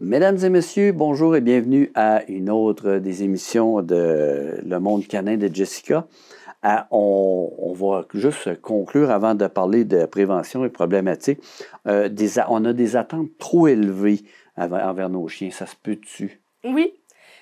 Mesdames et messieurs, bonjour et bienvenue à une autre des émissions de Le Monde canin de Jessica. On va juste conclure avant de parler de prévention et problématiques. On a des attentes trop élevées envers nos chiens. Ça se peut-tu? Oui.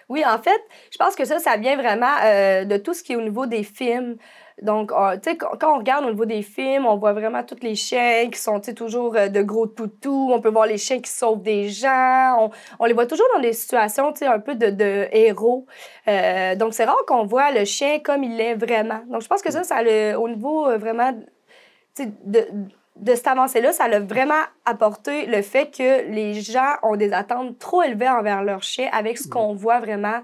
Oui, en fait, je pense que ça vient vraiment de tout ce qui est au niveau des films. Donc, tu sais, quand on regarde au niveau des films, on voit vraiment tous les chiens qui sont, tu sais, toujours de gros toutous. On peut voir les chiens qui sauvent des gens. On les voit toujours dans des situations, tu sais, un peu de héros. Donc, c'est rare qu'on voit le chien comme il est vraiment. Donc, je pense que ça au niveau vraiment, tu sais, de cette avancée-là, ça a vraiment apporté le fait que les gens ont des attentes trop élevées envers leur chien avec ce qu'on voit vraiment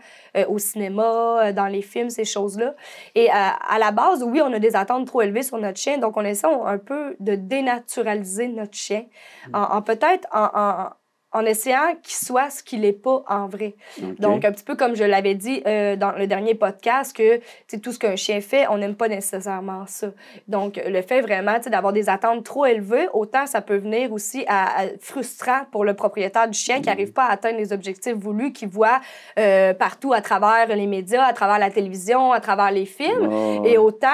au cinéma, dans les films, ces choses-là. Et à la base, oui, on a des attentes trop élevées sur notre chien, donc on essaie un peu de dénaturaliser notre chien peut-être en essayant qu'il soit ce qu'il n'est pas en vrai. Okay. Donc, un petit peu comme je l'avais dit dans le dernier podcast, que tout ce qu'un chien fait, on n'aime pas nécessairement ça. Donc, le fait vraiment d'avoir des attentes trop élevées, autant ça peut venir aussi à frustrant pour le propriétaire du chien qui n'arrive pas à atteindre les objectifs voulus, qui voit partout à travers les médias, à travers la télévision, à travers les films. Oh. Et autant,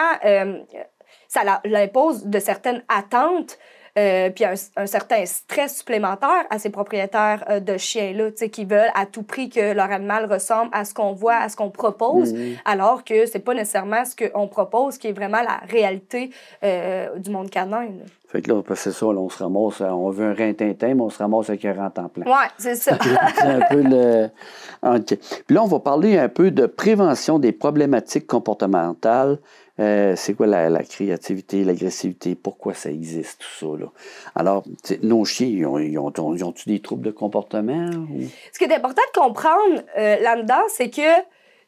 ça l'impose de certaines attentes puis un certain stress supplémentaire à ces propriétaires de chiens-là, qui veulent à tout prix que leur animal ressemble à ce qu'on voit, à ce qu'on propose, alors que c'est pas nécessairement ce qu'on propose qui est vraiment la réalité du monde canin. Là. Fait que là, c'est ça, là, on se ramasse, on veut un rintintin, mais on se ramasse avec un rent en plein. Oui, c'est ça. C'est un peu le... OK. Puis là, on va parler un peu de prévention des problématiques comportementales. C'est quoi la créativité, l'agressivité, pourquoi ça existe, tout ça, là. Alors, nos chiens, ils ont-tu des troubles de comportement? Ou... Ce qui est important de comprendre là-dedans, c'est que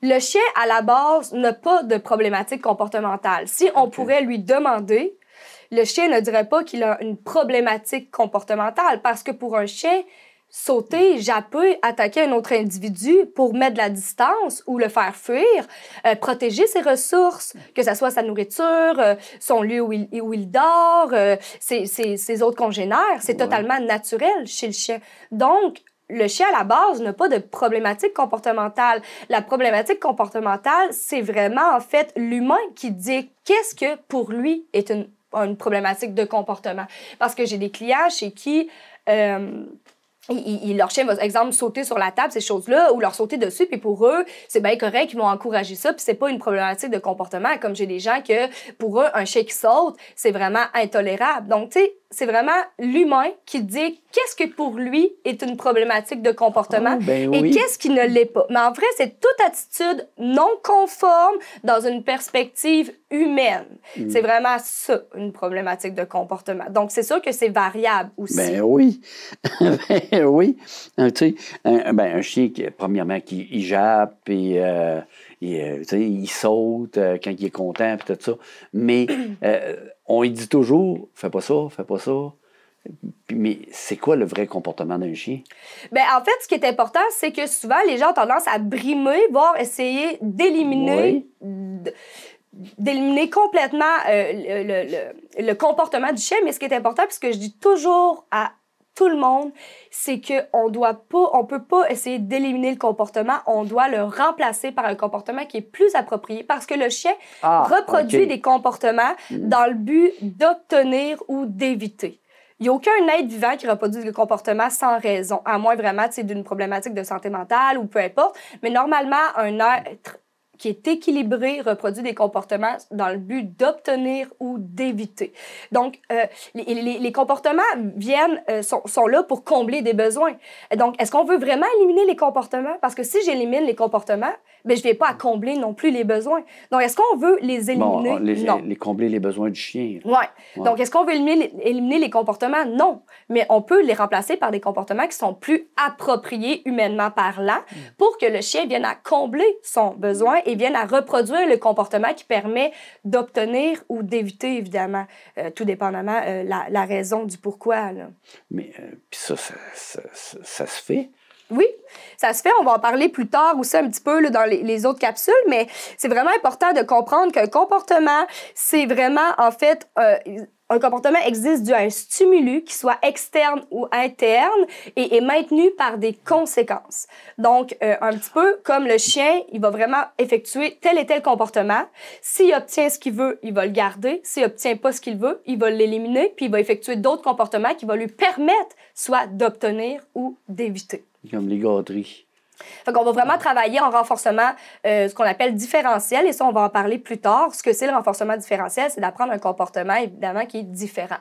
le chien, à la base, n'a pas de problématique comportementale. Si on pourrait lui demander, le chien ne dirait pas qu'il a une problématique comportementale parce que pour un chien, sauter, japper, attaquer un autre individu pour mettre de la distance ou le faire fuir, protéger ses ressources, que ce soit sa nourriture, son lieu où il dort, ses autres congénères, c'est totalement naturel chez le chien. Donc, le chien, à la base, n'a pas de problématique comportementale. La problématique comportementale, c'est vraiment, en fait, l'humain qui dit qu'est-ce que, pour lui, est une problématique de comportement. Parce que j'ai des clients chez qui... leur chien va, exemple, sauter sur la table, ces choses-là, ou leur sauter dessus, puis pour eux, c'est bien correct, ils vont encourager ça, puis c'est pas une problématique de comportement, comme j'ai des gens que, pour eux, un chien qui saute, c'est vraiment intolérable. Donc, tu sais, c'est vraiment l'humain qui dit qu'est-ce que pour lui est une problématique de comportement et qu'est-ce qui ne l'est pas. Mais en vrai, c'est toute attitude non conforme dans une perspective humaine. C'est vraiment ça, une problématique de comportement. Donc, c'est sûr que c'est variable aussi. Ben oui. Ben oui. Tu sais, un chien, premièrement, qui jappe et... il saute quand il est content, puis tout ça. Mais on lui dit toujours, fais pas ça, fais pas ça. Mais c'est quoi le vrai comportement d'un chien? Bien, en fait, ce qui est important, c'est que souvent, les gens ont tendance à brimer, voire essayer d'éliminer... d'éliminer complètement le comportement du chien. Mais ce qui est important, puis ce que je dis toujours à tout le monde, c'est qu'on peut pas essayer d'éliminer le comportement, on doit le remplacer par un comportement qui est plus approprié parce que le chien reproduit des comportements dans le but d'obtenir ou d'éviter. Il n'y a aucun être vivant qui reproduit le comportement sans raison, à moins vraiment d'une problématique de santé mentale ou peu importe. Mais normalement, un être qui est équilibré, reproduit des comportements dans le but d'obtenir ou d'éviter. Donc, les comportements sont là pour combler des besoins. Donc, est-ce qu'on veut vraiment éliminer les comportements? Parce que si j'élimine les comportements, bien, je ne viens pas à combler non plus les besoins. Donc, est-ce qu'on veut les éliminer? Non. Les combler les besoins du chien. Oui. Ouais. Donc, est-ce qu'on veut éliminer les comportements? Non. Mais on peut les remplacer par des comportements qui sont plus appropriés humainement parlant pour que le chien vienne à combler son besoin et vienne à reproduire le comportement qui permet d'obtenir ou d'éviter, évidemment, tout dépendamment la raison du pourquoi. Là. Mais puis ça se fait? Oui, ça se fait. On va en parler plus tard aussi un petit peu là, dans les autres capsules, mais c'est vraiment important de comprendre qu'un comportement, c'est vraiment, en fait, un comportement existe dû à un stimulus qui soit externe ou interne et est maintenu par des conséquences. Donc, un petit peu comme le chien, il va vraiment effectuer tel et tel comportement. S'il obtient ce qu'il veut, il va le garder. S'il obtient pas ce qu'il veut, il va l'éliminer, puis il va effectuer d'autres comportements qui vont lui permettre soit d'obtenir ou d'éviter. Comme les gâteries. Fait qu'on va vraiment travailler en renforcement, ce qu'on appelle différentiel, et ça, on va en parler plus tard. Ce que c'est le renforcement différentiel, c'est d'apprendre un comportement, évidemment, qui est différent.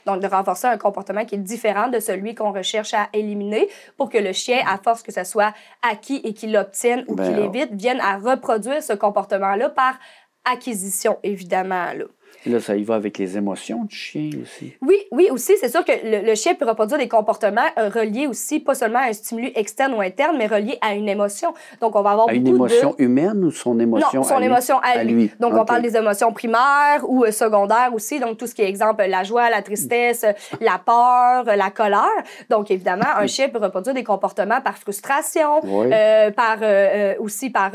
Donc, de renforcer un comportement qui est différent de celui qu'on recherche à éliminer pour que le chien, à force que ce soit acquis et qu'il l'obtienne ou qu'il évite, vienne à reproduire ce comportement-là par acquisition, évidemment, là. Là, ça y va avec les émotions du chien aussi. Oui, aussi. C'est sûr que le chien peut reproduire des comportements reliés aussi, pas seulement à un stimulus externe ou interne, mais reliés à une émotion. Donc, on va avoir une émotion humaine ou son émotion non, son émotion à lui. Donc, on parle des émotions primaires ou secondaires aussi. Donc, tout ce qui est, exemple, la joie, la tristesse, la peur, la colère. Donc, évidemment, un chien peut reproduire des comportements par frustration, aussi par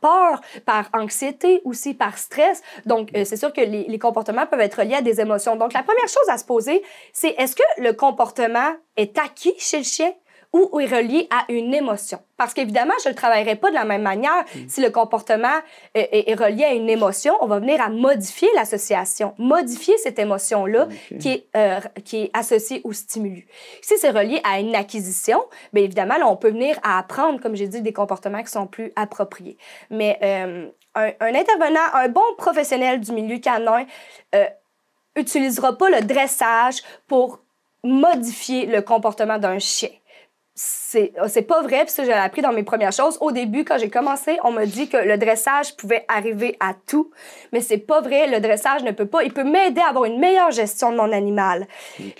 peur, par anxiété, aussi par stress. Donc, c'est sûr que les comportements peuvent être reliés à des émotions. Donc, la première chose à se poser, c'est est-ce que le comportement est acquis chez le chien ou est relié à une émotion? Parce qu'évidemment, je ne le travaillerai pas de la même manière. Si le comportement est relié à une émotion, on va venir à modifier l'association, modifier cette émotion-là qui est associée au stimulus. Si c'est relié à une acquisition, bien évidemment, là, on peut venir à apprendre, comme j'ai dit, des comportements qui sont plus appropriés. Mais un intervenant, un bon professionnel du milieu canin utilisera pas le dressage pour modifier le comportement d'un chien. C'est pas vrai, puis ça, je l'ai appris dans mes premières choses. Au début, quand j'ai commencé, on m'a dit que le dressage pouvait arriver à tout, mais c'est pas vrai. Le dressage ne peut pas. Il peut m'aider à avoir une meilleure gestion de mon animal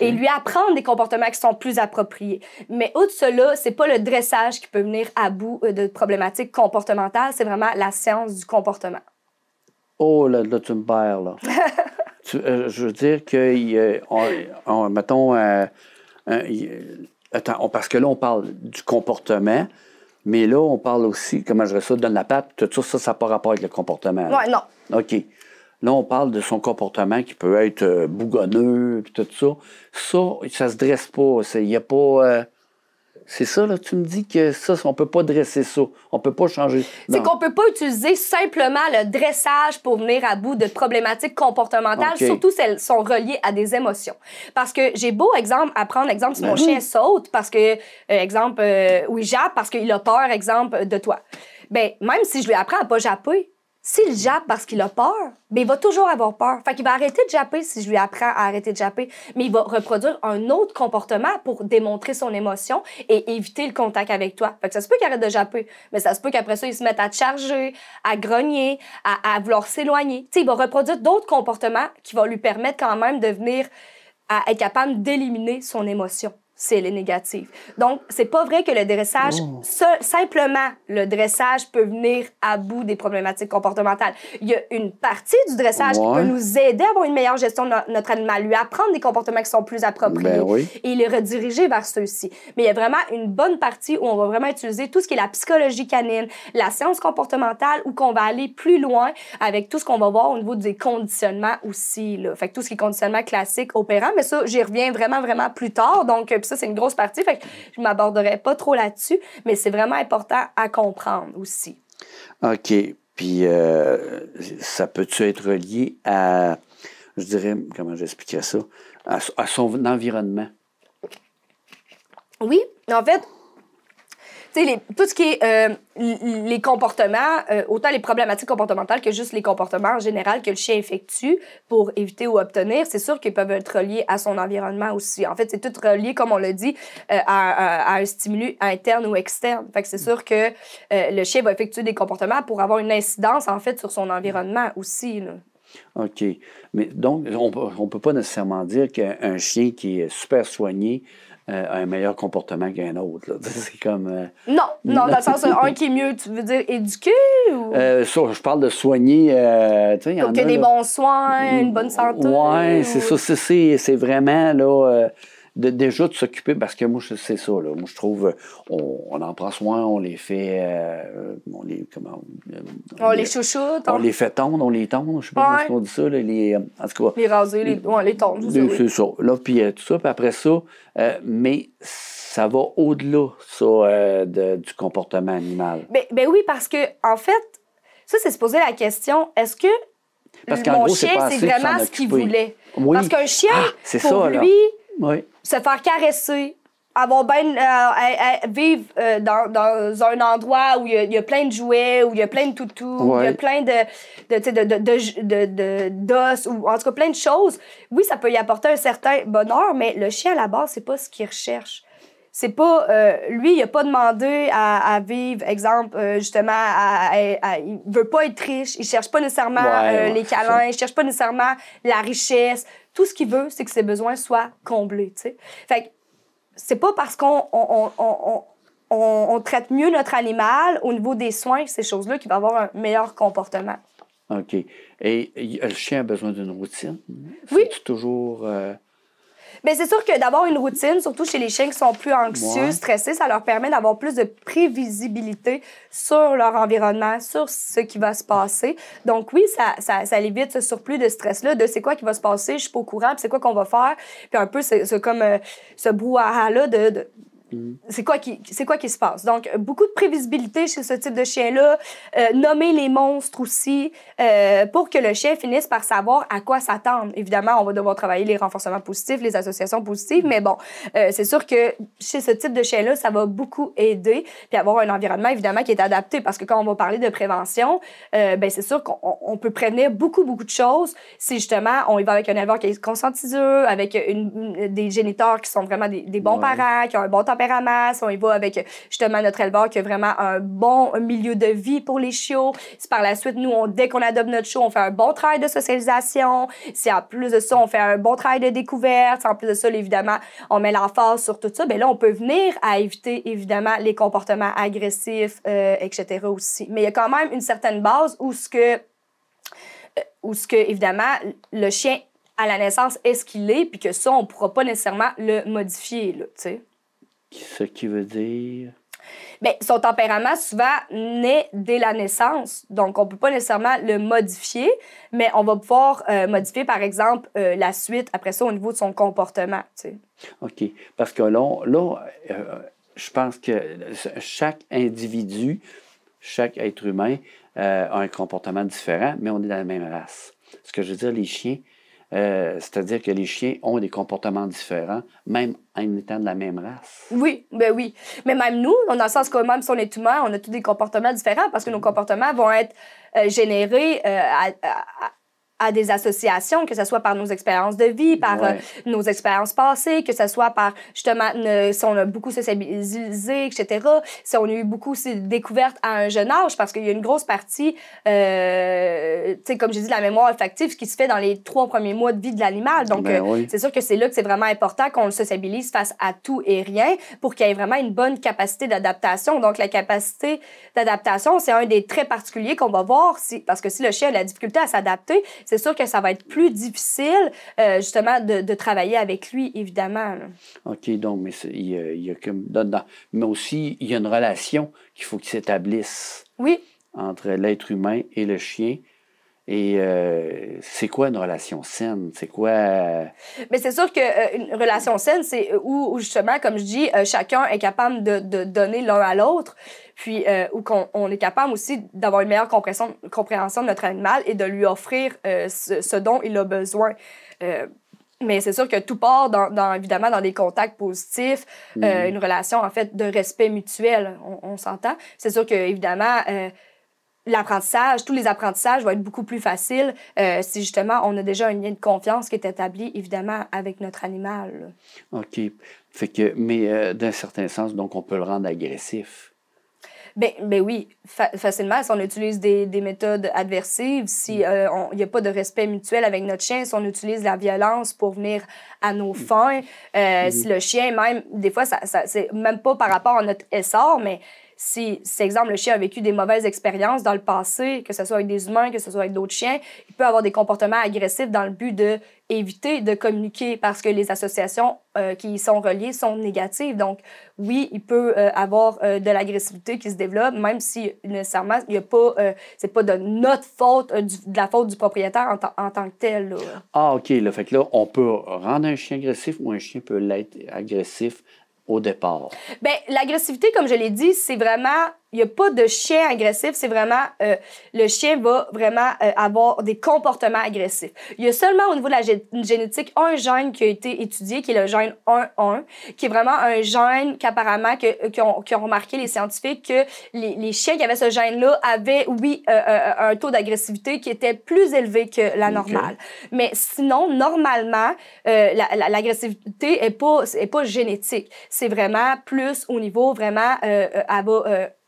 et lui apprendre des comportements qui sont plus appropriés. Mais outre cela, c'est pas le dressage qui peut venir à bout de problématiques comportementales, c'est vraiment la science du comportement. Oh, là, tu me perds, là. Je veux dire que, mettons, attends, parce que là, on parle du comportement, mais là, on parle aussi, comment je dirais ça, donne la patte, tout ça, ça n'a pas rapport avec le comportement. Oui, non. OK. Là, on parle de son comportement qui peut être bougonneux, puis tout ça. Ça se dresse pas. Il n'y a pas... c'est ça, là, tu me dis que ça, on peut pas dresser ça. On peut pas changer. C'est qu'on peut pas utiliser simplement le dressage pour venir à bout de problématiques comportementales, surtout si elles sont reliées à des émotions. Parce que j'ai beau prendre exemple, si mon chien saute, parce que, exemple, ou il jappe parce qu'il a peur, exemple, de toi. Bien, même si je lui apprends à pas japper, s'il jappe parce qu'il a peur, bien, il va toujours avoir peur. Fait qu'il va arrêter de japper si je lui apprends à arrêter de japper. Mais il va reproduire un autre comportement pour démontrer son émotion et éviter le contact avec toi. Fait que ça se peut qu'il arrête de japper, mais ça se peut qu'après ça, il se mette à te charger, à grogner, à vouloir s'éloigner. Tu sais, il va reproduire d'autres comportements qui vont lui permettre quand même de venir à être capable d'éliminer son émotion si elle est négative. Donc, c'est pas vrai que le dressage, simplement le dressage peut venir à bout des problématiques comportementales. Il y a une partie du dressage qui peut nous aider à avoir une meilleure gestion de notre animal, lui apprendre des comportements qui sont plus appropriés et les rediriger vers ceux-ci. Mais il y a vraiment une bonne partie où on va vraiment utiliser tout ce qui est la psychologie canine, la science comportementale, où qu'on va aller plus loin avec tout ce qu'on va voir au niveau des conditionnements aussi, là. Fait que tout ce qui est conditionnement classique, opérant, mais ça, j'y reviens vraiment, vraiment plus tard. Donc, ça, c'est une grosse partie, fait que je ne m'aborderai pas trop là-dessus, mais c'est vraiment important à comprendre aussi. OK. Puis, ça peut-tu être relié à, je dirais, comment j'expliquerais ça, à son environnement? Oui, en fait, tu sais, tout ce qui est les comportements, autant les problématiques comportementales que juste les comportements en général que le chien effectue pour éviter ou obtenir, c'est sûr qu'ils peuvent être reliés à son environnement aussi. En fait, c'est tout relié, comme on l'a dit, à un stimulus interne ou externe. Fait que c'est sûr que le chien va effectuer des comportements pour avoir une incidence, en fait, sur son environnement aussi, là. OK. Mais donc, on peut pas nécessairement dire qu'un chien qui est super soigné a un meilleur comportement qu'un autre, là. C'est comme... Non, dans le sens, un qui est mieux, tu veux dire éduqué ou... je parle de soigner... Donc, il y a des bons soins, une bonne santé. Oui, c'est ça. C'est vraiment, là... déjà de s'occuper, parce que moi, c'est ça, là. Moi, je trouve, on en prend soin, on les fait, on les chouchoute. On les fait tondre, on les tond, je sais pas comment on dit ça, là, en tout cas. Les raser, les tondre, c'est ça. Là, puis tout ça, puis après ça, mais ça va au-delà, ça, du comportement animal. Ben oui, parce que, en fait, ça, c'est se poser la question, est-ce que mon chien, c'est vraiment ce qu'il voulait? Oui. Parce qu'un chien, pour ça, lui, oui. se faire caresser, avoir vivre dans un endroit où il y a plein de jouets, où il y a plein de toutous, où il y a plein d'os, ou en tout cas plein de choses, oui, ça peut y apporter un certain bonheur, mais le chien, à la base, c'est pas ce qu'il recherche. C'est pas... lui, il a pas demandé à vivre, exemple, justement, il veut pas être riche, il cherche pas nécessairement les câlins, il cherche pas nécessairement la richesse. Tout ce qu'il veut, c'est que ses besoins soient comblés, tu sais. Fait que c'est pas parce qu'on traite mieux notre animal au niveau des soins, ces choses-là, qu'il va avoir un meilleur comportement. OK. Et le chien a besoin d'une routine? Oui. C'est toujours... Bien, c'est sûr que d'avoir une routine, surtout chez les chiens qui sont plus anxieux, stressés, ça leur permet d'avoir plus de prévisibilité sur leur environnement, sur ce qui va se passer. Donc oui, ça évite ce surplus de stress-là, de c'est quoi qui va se passer, je suis pas au courant, puis c'est quoi qu'on va faire. Puis un peu, c'est comme ce brouhaha-là de c'est quoi qui se passe. Donc, beaucoup de prévisibilité chez ce type de chien-là. Nommer les monstres aussi pour que le chien finisse par savoir à quoi s'attendre. Évidemment, on va devoir travailler les renforcements positifs, les associations positives, mais bon, c'est sûr que chez ce type de chien-là, ça va beaucoup aider. Puis avoir un environnement, évidemment, qui est adapté. Parce que quand on va parler de prévention, ben c'est sûr qu'on peut prévenir beaucoup de choses si justement, on y va avec un éleveur qui est conscientiseux, avec des géniteurs qui sont vraiment des bons parents, qui ont un bon tempérament. Si on y va avec justement notre éleveur qui a vraiment un bon milieu de vie pour les chiots. Si par la suite, nous, dès qu'on adopte notre chiot, on fait un bon travail de socialisation. Si en plus de ça, on fait un bon travail de découverte. Si en plus de ça, évidemment, on met l'emphase sur tout ça, bien là, on peut venir à éviter, évidemment, les comportements agressifs, etc. aussi. Mais il y a quand même une certaine base où ce que évidemment, le chien, à la naissance, est ce qu'il est, puis que ça, on ne pourra pas nécessairement le modifier, là, tu sais. Ce qui veut dire... Bien, son tempérament, souvent, naît dès la naissance. Donc, on ne peut pas nécessairement le modifier, mais on va pouvoir modifier, par exemple, la suite, après ça, au niveau de son comportement, tu sais. OK. Parce que là je pense que chaque individu, chaque être humain a un comportement différent, mais on est dans la même race. Ce que je veux dire, les chiens... c'est-à-dire que les chiens ont des comportements différents, même en étant de la même race. Oui, ben oui. Mais même nous, dans le sens que même si on est humain, on a tous des comportements différents parce que nos comportements vont être générés à des associations, que ce soit par nos expériences de vie, par nos expériences passées, que ce soit par, justement, si on a beaucoup socialisé, etc., si on a eu beaucoup aussi de découvertes à un jeune âge, parce qu'il y a une grosse partie, tu sais, comme j'ai dit, de la mémoire olfactive qui se fait dans les 3 premiers mois de vie de l'animal. Donc, c'est sûr que c'est là que c'est vraiment important qu'on le sociabilise face à tout et rien pour qu'il y ait vraiment une bonne capacité d'adaptation. Donc, la capacité d'adaptation, c'est un des traits particuliers qu'on va voir, parce que si le chien a la difficulté à s'adapter, c'est sûr que ça va être plus difficile, justement, de travailler avec lui, évidemment. Là. OK, donc, mais il y a comme... mais aussi, il y a une relation qu'il faut qu'il s'établisse entre l'être humain et le chien. Et c'est quoi une relation saine? C'est quoi... Mais c'est sûr qu'une relation saine, c'est où, justement, comme je dis, chacun est capable de donner l'un à l'autre, puis où on est capable aussi d'avoir une meilleure compréhension de notre animal et de lui offrir ce dont il a besoin. Mais c'est sûr que tout part, évidemment, dans des contacts positifs, une relation, en fait, de respect mutuel, on s'entend. C'est sûr que évidemment... l'apprentissage, tous les apprentissages vont être beaucoup plus faciles si justement on a déjà un lien de confiance qui est établi, évidemment, avec notre animal. Là. OK. Fait que, mais d'un certain sens, donc on peut le rendre agressif. Ben oui, facilement. Si on utilise des méthodes adversives, si il n'y a pas de respect mutuel avec notre chien, si on utilise la violence pour venir à nos fins, si le chien, même, des fois, c'est même pas par rapport à notre essor, mais si exemple, le chien a vécu des mauvaises expériences dans le passé, que ce soit avec des humains, que ce soit avec d'autres chiens, il peut avoir des comportements agressifs dans le but d'éviter de communiquer parce que les associations qui y sont reliées sont négatives. Donc, oui, il peut avoir de l'agressivité qui se développe, même si nécessairement, il y a pas, c'est pas de notre faute, de la faute du propriétaire en tant que tel. Là. Ah, OK. Là, fait que là, on peut rendre un chien agressif ou un chien peut l'être agressif au départ. Bien, l'agressivité, comme je l'ai dit, c'est vraiment... Il n'y a pas de chien agressif, c'est vraiment... le chien va vraiment avoir des comportements agressifs. Il y a seulement au niveau de la génétique un gène qui a été étudié, qui est le gène 1-1, qui est vraiment un gène qu'apparemment, qui ont remarqué les scientifiques, que les chiens qui avaient ce gène-là avaient, oui, un taux d'agressivité qui était plus élevé que la normale. Mais sinon, normalement, l'agressivité n'est pas génétique. C'est vraiment plus au niveau, vraiment,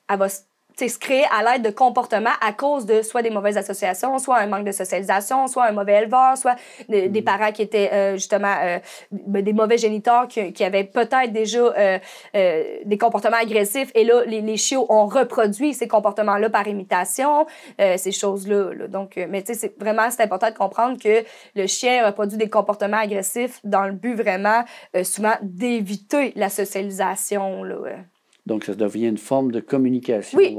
elle va se créer à l'aide de comportements à cause de soit des mauvaises associations, soit un manque de socialisation, soit un mauvais éleveur, soit des parents qui étaient justement des mauvais géniteurs qui avaient peut-être déjà des comportements agressifs. Et là, les chiots ont reproduit ces comportements-là par imitation, ces choses-là. Là. Donc, mais tu sais, c'est important de comprendre que le chien reproduit des comportements agressifs dans le but vraiment souvent d'éviter la socialisation. Là. Donc, ça devient une forme de communication. Oui,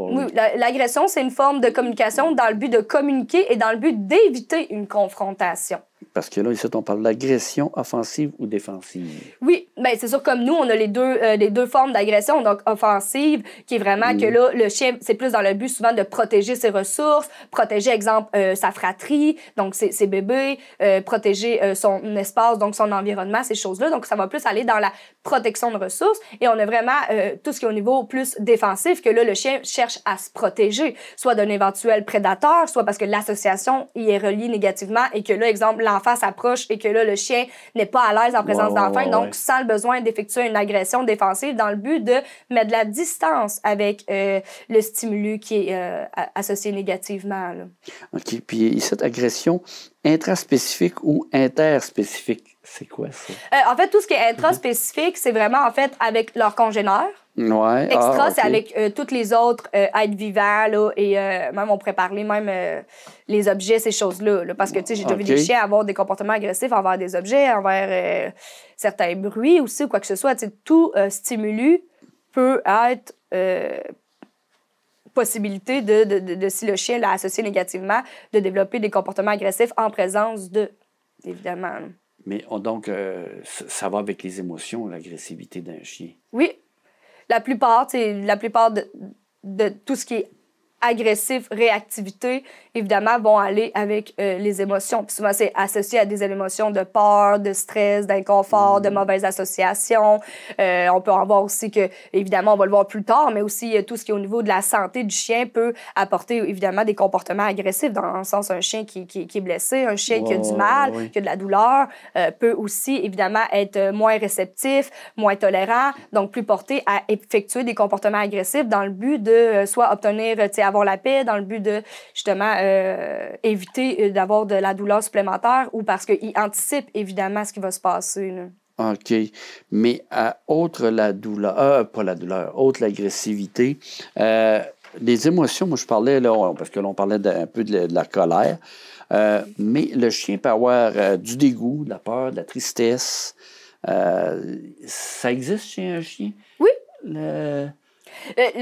l'agression, c'est une forme de communication dans le but de communiquer et dans le but d'éviter une confrontation. Parce que là, ici, on parle d'agression offensive ou défensive. Oui, bien, c'est sûr, comme nous, on a les deux formes d'agression. Donc, offensive, qui est vraiment que là, le chien, c'est plus dans le but souvent de protéger ses ressources, protéger, exemple, sa fratrie, donc ses bébés, protéger son espace, donc son environnement, ces choses-là. Donc, ça va plus aller dans la protection de ressources. Et on a vraiment tout ce qui est au niveau plus défensif, que là, le chien cherche à se protéger, soit d'un éventuel prédateur, soit parce que l'association y est reliée négativement et que là, exemple, l'enfant s'approche et que là, le chien n'est pas à l'aise en présence d'enfant, donc sans le besoin d'effectuer une agression défensive dans le but de mettre de la distance avec le stimulus qui est associé négativement. Là. OK. Puis cette agression intraspécifique ou interspécifique, c'est quoi ça? En fait, tout ce qui est intraspécifique, c'est vraiment en fait avec leurs congénères. Ouais. Extra, c'est avec tous les autres êtres vivants, là, et même on pourrait parler même les objets, ces choses-là. Là, parce que, tu sais, j'ai déjà vu des chiens avoir des comportements agressifs envers des objets, envers certains bruits aussi, ou quoi que ce soit. Tu sais, tout stimulus peut être possibilité de, si le chien l'a associé négativement, de développer des comportements agressifs en présence de, évidemment. Là. Mais donc, ça va avec les émotions, l'agressivité d'un chien. Oui. La plupart de tout ce qui est agressif, réactivité, évidemment, vont aller avec les émotions. Puis souvent, c'est associé à des émotions de peur, de stress, d'inconfort, de mauvaises associations. On peut en voir aussi que, évidemment, on va le voir plus tard, mais aussi tout ce qui est au niveau de la santé du chien peut apporter, évidemment, des comportements agressifs, dans le sens un chien qui est blessé, un chien qui a du mal, qui a de la douleur, peut aussi, évidemment, être moins réceptif, moins tolérant, donc plus porté à effectuer des comportements agressifs dans le but de soit obtenir, avoir la paix, dans le but de, justement, éviter d'avoir de la douleur supplémentaire ou parce qu'il anticipe, évidemment, ce qui va se passer. Là. OK. Mais autre la douleur, pas la douleur, autre l'agressivité, les émotions, moi je parlais, là, parce que là, on parlait un peu de la colère, mais le chien peut avoir du dégoût, de la peur, de la tristesse. Ça existe chez un chien? Oui. Le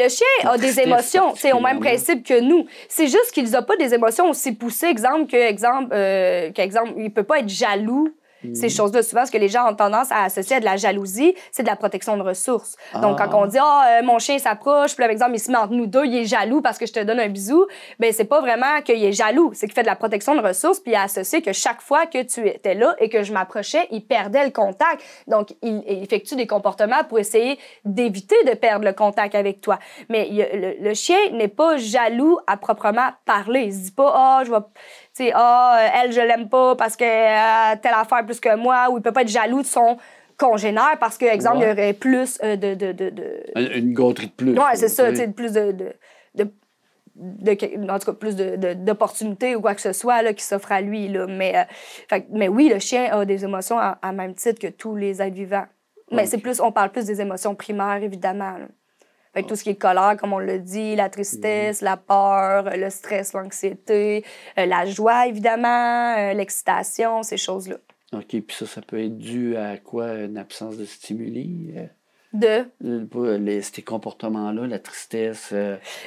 chien a des émotions, c'est au même principe que nous. C'est juste qu'il n'a pas des émotions aussi poussées, exemple, il ne peut pas être jaloux. Ces choses-là, souvent, ce que les gens ont tendance à associer à de la jalousie, c'est de la protection de ressources. Donc, quand on dit « mon chien s'approche, puis par exemple, il se met entre nous deux, il est jaloux parce que je te donne un bisou », bien, c'est pas vraiment qu'il est jaloux, c'est qu'il fait de la protection de ressources, puis il a associé que chaque fois que tu étais là et que je m'approchais, il perdait le contact. Donc, il effectue des comportements pour essayer d'éviter de perdre le contact avec toi. Mais le chien n'est pas jaloux à proprement parler. Il se dit pas « je vais... » tu sais, elle, je l'aime pas parce que telle affaire plus que moi, ou il peut pas être jaloux de son congénère parce que, exemple, il y aurait plus Une gâterie de plus. Oui, c'est ça, tu sais, plus en tout cas, plus d'opportunités ou quoi que ce soit là, qui s'offre à lui. Là. Mais oui, le chien a des émotions à même titre que tous les êtres vivants. Mais c'est plus, on parle plus des émotions primaires, évidemment. Là. Fait que tout ce qui est colère, comme on l'a dit, la tristesse, la peur, le stress, l'anxiété, la joie, évidemment, l'excitation, ces choses-là. OK, puis ça peut être dû à quoi? Une absence de stimuli? Ces comportements-là, la tristesse?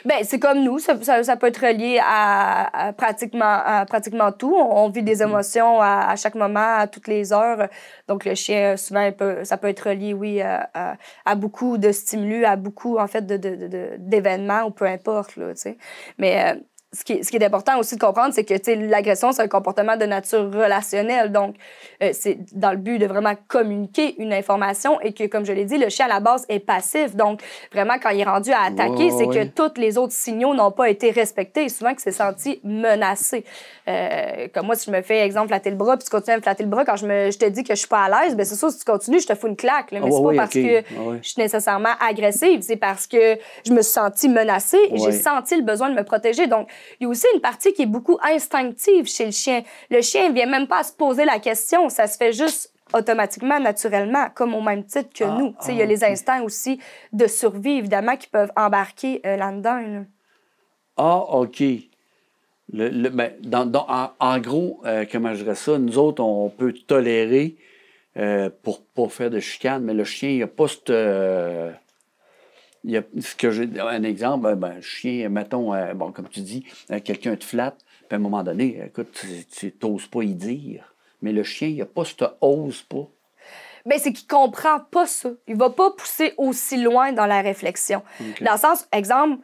Bien, c'est comme nous, ça peut être relié à pratiquement tout. On vit des émotions à chaque moment, à toutes les heures. Donc, le chien, souvent, ça peut être relié, oui, à beaucoup de stimuli, à beaucoup, en fait, d'événements, ou peu importe, là, tu sais. Mais ce qui est important aussi de comprendre, c'est que l'agression, c'est un comportement de nature relationnelle. Donc, c'est dans le but de vraiment communiquer une information et que, comme je l'ai dit, le chien, à la base, est passif. Donc, vraiment, quand il est rendu à attaquer, c'est que tous les autres signaux n'ont pas été respectés et souvent qu'il s'est senti menacé. Comme moi, si je me fais, exemple, flatter le bras puis tu continues à me flatter le bras quand je te dis que je suis pas à l'aise, bien, c'est sûr, si tu continues, je te fous une claque. Là. Mais c'est pas parce que je suis nécessairement agressive, c'est parce que je me suis sentie menacée et j'ai senti le besoin de me protéger. Donc, il y a aussi une partie qui est beaucoup instinctive chez le chien. Le chien ne vient même pas à se poser la question. Ça se fait juste automatiquement, naturellement, comme au même titre que nous. Il y a les instincts aussi de survie, évidemment, qui peuvent embarquer là-dedans. Là. Ah, OK. En gros, comment je dirais ça, nous autres, on peut tolérer pour pas faire de chicane, mais le chien, il n'a pas cette... un exemple, le chien, mettons, comme tu dis, quelqu'un te flatte, puis à un moment donné, écoute, tu n'oses pas y dire. Mais le chien, il n'a pas ce ose pas. Bien, c'est qu'il comprend pas ça. Il va pas pousser aussi loin dans la réflexion. Okay. Dans le sens, exemple,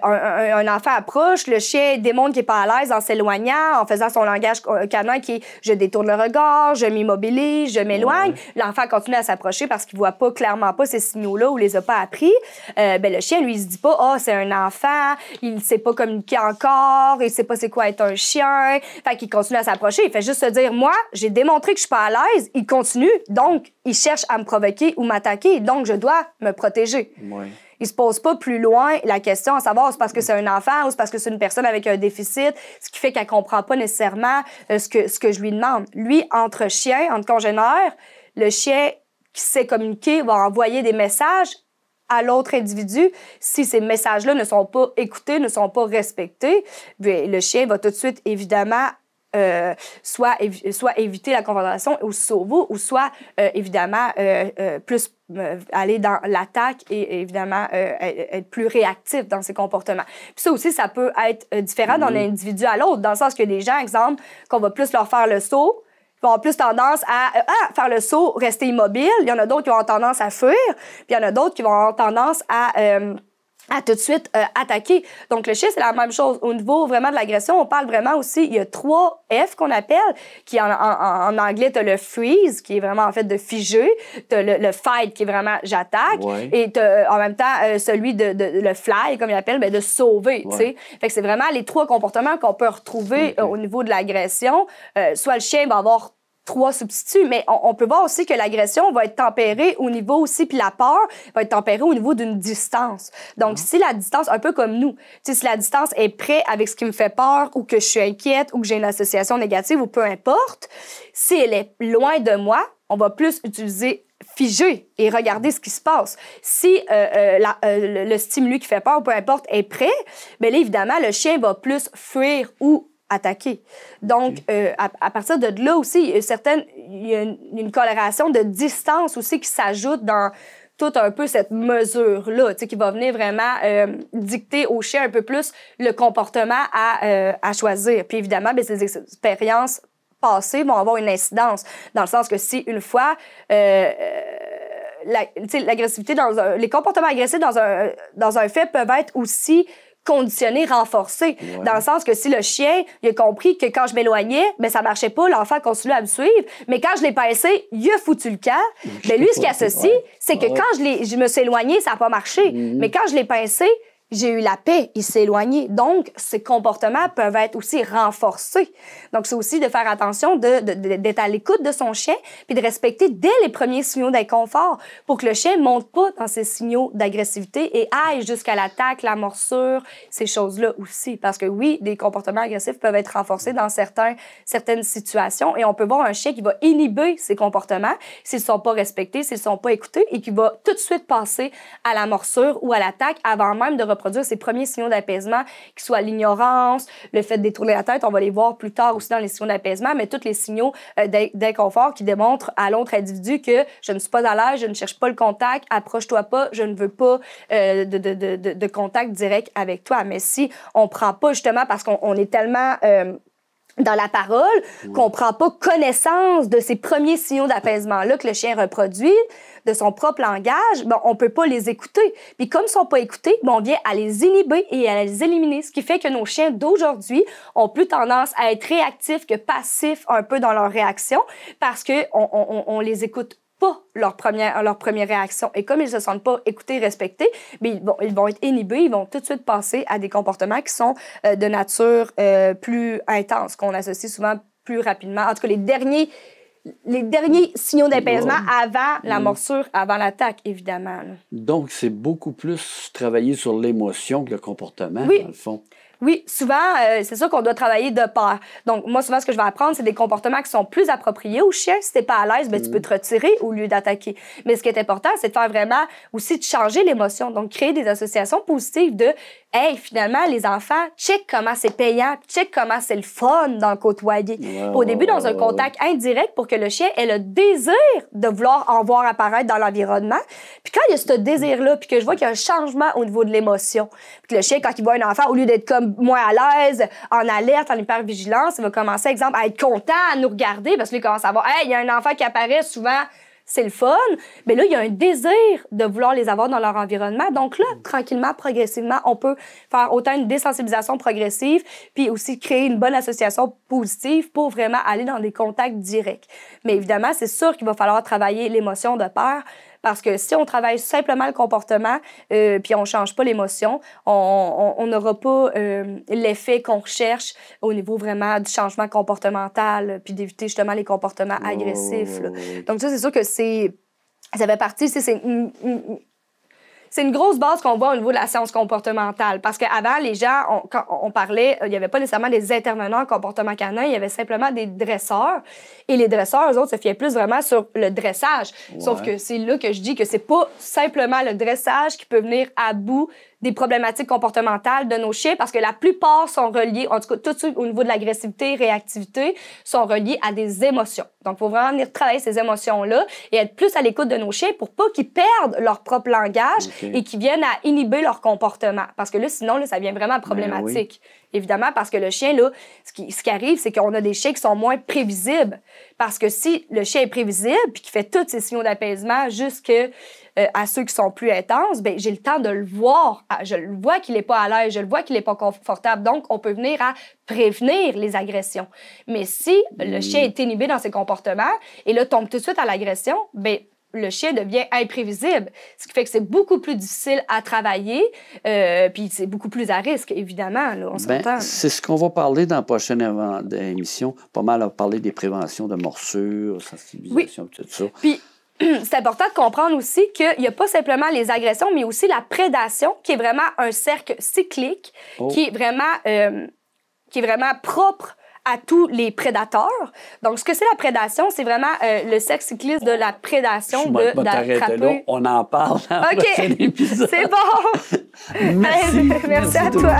un enfant approche, le chien démontre qu'il n'est pas à l'aise en s'éloignant, en faisant son langage canin qui est « je détourne le regard, je m'immobilise, je m'éloigne ». L'enfant continue à s'approcher parce qu'il ne voit clairement pas ces signaux-là ou les a pas appris. Le chien, lui, il se dit pas « ah, c'est un enfant, il ne sait pas communiquer encore, il ne sait pas c'est quoi être un chien ». Fait qu'il continue à s'approcher. Il fait juste se dire « moi, j'ai démontré que je suis pas à l'aise ». Il continue, donc il cherche à me provoquer ou m'attaquer, donc je dois me protéger. Ouais. Il se pose pas plus loin la question à savoir c'est parce que c'est un enfant ou c'est parce que c'est une personne avec un déficit, ce qui fait qu'elle comprend pas nécessairement ce que je lui demande. Lui, entre chiens, entre congénères, le chien qui sait communiquer va envoyer des messages à l'autre individu. Si ces messages-là ne sont pas écoutés, ne sont pas respectés, bien, le chien va tout de suite, évidemment, soit éviter la confrontation ou se sauver, ou soit, évidemment, plus aller dans l'attaque et évidemment, être plus réactif dans ses comportements. Puis ça aussi, ça peut être différent d'un individu à l'autre, dans le sens que des gens, exemple, qu'on va plus leur faire le saut, vont avoir plus tendance à faire le saut, rester immobile. Il y en a d'autres qui vont avoir tendance à fuir, puis il y en a d'autres qui vont avoir tendance à tout de suite attaquer. Donc, le chien, c'est la même chose. Au niveau vraiment de l'agression, on parle vraiment aussi, il y a 3 F qu'on appelle, qui en anglais, tu as le freeze, qui est vraiment en fait de figer, tu as le fight, qui est vraiment j'attaque, et tu as en même temps celui de le fly, comme il appelle, de sauver, tu sais. Fait que c'est vraiment les 3 comportements qu'on peut retrouver au niveau de l'agression. Soit le chien va avoir 3 substituts, mais on peut voir aussi que l'agression va être tempérée au niveau aussi, puis la peur va être tempérée au niveau d'une distance. Donc, si la distance, un peu comme nous, si la distance est près avec ce qui me fait peur ou que je suis inquiète ou que j'ai une association négative ou peu importe, si elle est loin de moi, on va plus utiliser figer et regarder ce qui se passe. Si le stimuli qui fait peur, peu importe, est prêt, bien là, évidemment, le chien va plus fuir ou attaquer. Donc, à partir de là aussi, il y a une corrélation de distance aussi qui s'ajoute dans toute un peu cette mesure-là, qui va venir vraiment dicter au chien un peu plus le comportement à choisir. Puis évidemment, bien, ces expériences passées vont avoir une incidence, dans le sens que si une fois... l'agressivité les comportements agressifs dans un fait peuvent être aussi conditionnés, renforcés. Dans le sens que si le chien, il a compris que quand je m'éloignais, ben ça marchait pas, l'enfant continue à me suivre, mais quand je l'ai pincé, il a foutu le camp. Ben lui, ce qu'il associe, c'est que quand je me suis éloignée, ça n'a pas marché. Mais quand je l'ai pincé, j'ai eu la paix, il s'est éloigné. Donc, ces comportements peuvent être aussi renforcés. Donc, c'est aussi de faire attention d'être à l'écoute de son chien puis de respecter dès les premiers signaux d'inconfort pour que le chien ne monte pas dans ces signaux d'agressivité et aille jusqu'à l'attaque, la morsure, ces choses-là aussi. Parce que oui, des comportements agressifs peuvent être renforcés dans certaines situations et on peut voir un chien qui va inhiber ses comportements s'ils ne sont pas respectés, s'ils ne sont pas écoutés et qui va tout de suite passer à la morsure ou à l'attaque avant même de reproduire ces premiers signaux d'apaisement, qui soient l'ignorance, le fait de détourner la tête, on va les voir plus tard aussi dans les signaux d'apaisement, mais tous les signaux d'inconfort qui démontrent à l'autre individu que je ne suis pas à l'aise, je ne cherche pas le contact, approche-toi pas, je ne veux pas de contact direct avec toi. Mais si on prend pas justement parce qu'on est tellement dans la parole, qu'on prend pas connaissance de ces premiers signaux d'apaisement-là que le chien reproduit, de son propre langage, ben, on peut pas les écouter. Puis comme ils sont pas écoutés, ben, on vient à les inhiber et à les éliminer, ce qui fait que nos chiens d'aujourd'hui ont plus tendance à être réactifs que passifs un peu dans leur réaction parce que on les écoute pas leur première réaction. Et comme ils se sentent pas écoutés, respectés, bien, ils vont être inhibés, ils vont tout de suite passer à des comportements qui sont de nature plus intense, qu'on associe souvent plus rapidement. En tout cas, les derniers signaux d'apaisement avant la morsure, avant l'attaque, évidemment. Là. Donc, c'est beaucoup plus travailler sur l'émotion que le comportement, oui. dans le fond. Oui, souvent, c'est ça qu'on doit travailler de pair. Donc, moi, souvent, ce que je vais apprendre, c'est des comportements qui sont plus appropriés au chien. Si t'es pas à l'aise, ben, tu peux te retirer au lieu d'attaquer. Mais ce qui est important, c'est de faire vraiment aussi de changer l'émotion. Donc, créer des associations positives de hey, finalement, les enfants, check comment c'est payant, check comment c'est le fun d'en côtoyer. Au début, dans un contact indirect pour que le chien ait le désir de vouloir en voir apparaître dans l'environnement. Puis quand il y a ce désir-là, puis que je vois qu'il y a un changement au niveau de l'émotion, puis que le chien, quand il voit un enfant, au lieu d'être comme moins à l'aise, en alerte, en hypervigilance, il va commencer, exemple, à être content, à nous regarder, parce qu'il commence à voir, hey, il y a un enfant qui apparaît souvent, c'est le fun. Mais là, il y a un désir de vouloir les avoir dans leur environnement. Donc là, tranquillement, progressivement, on peut faire autant une désensibilisation progressive, puis aussi créer une bonne association positive pour vraiment aller dans des contacts directs. Mais évidemment, c'est sûr qu'il va falloir travailler l'émotion de pair. Parce que si on travaille simplement le comportement puis on ne change pas l'émotion, on n'aura pas l'effet qu'on recherche au niveau vraiment du changement comportemental puis d'éviter justement les comportements agressifs. Là. Donc ça, c'est sûr que ça fait partie, c'est une grosse base qu'on voit au niveau de la science comportementale. Parce qu'avant, les gens, quand on parlait, il n'y avait pas nécessairement des intervenants en comportement canin, il y avait simplement des dresseurs. Et les dresseurs, eux autres, se fiaient plus vraiment sur le dressage. Ouais. Sauf que c'est là que je dis que c'est pas simplement le dressage qui peut venir à bout des problématiques comportementales de nos chiens parce que la plupart sont reliés, en tout cas tout de suite au niveau de l'agressivité, réactivité, sont reliés à des émotions. Donc, il faut vraiment venir travailler ces émotions-là et être plus à l'écoute de nos chiens pour pas qu'ils perdent leur propre langage et qu'ils viennent à inhiber leur comportement. Parce que là, sinon, là, ça devient vraiment problématique. Oui. Évidemment, parce que le chien, là, ce qui arrive, c'est qu'on a des chiens qui sont moins prévisibles. Parce que si le chien est prévisible puis qu'il fait tous ces signaux d'apaisement jusqu'à ceux qui sont plus intenses, ben j'ai le temps de le voir. Je le vois qu'il n'est pas à l'aise, je le vois qu'il n'est pas confortable. Donc, on peut venir à prévenir les agressions. Mais si le chien est inhibé dans ses comportements et là, tombe tout de suite à l'agression, ben le chien devient imprévisible. Ce qui fait que c'est beaucoup plus difficile à travailler, puis c'est beaucoup plus à risque, évidemment. Là, on s'entend. C'est ce qu'on va parler dans la prochaine émission. Pas mal à parler des préventions de morsures, sensibilisation, tout ça. Puis, c'est important de comprendre aussi qu'il n'y a pas simplement les agressions, mais aussi la prédation, qui est vraiment un cercle cyclique, qui est vraiment propre à tous les prédateurs. Donc, ce que c'est la prédation, c'est vraiment le cercle cycliste de la prédation, d'attraper. On en parle dans le prochain épisode. C'est bon! Merci. Merci à toi.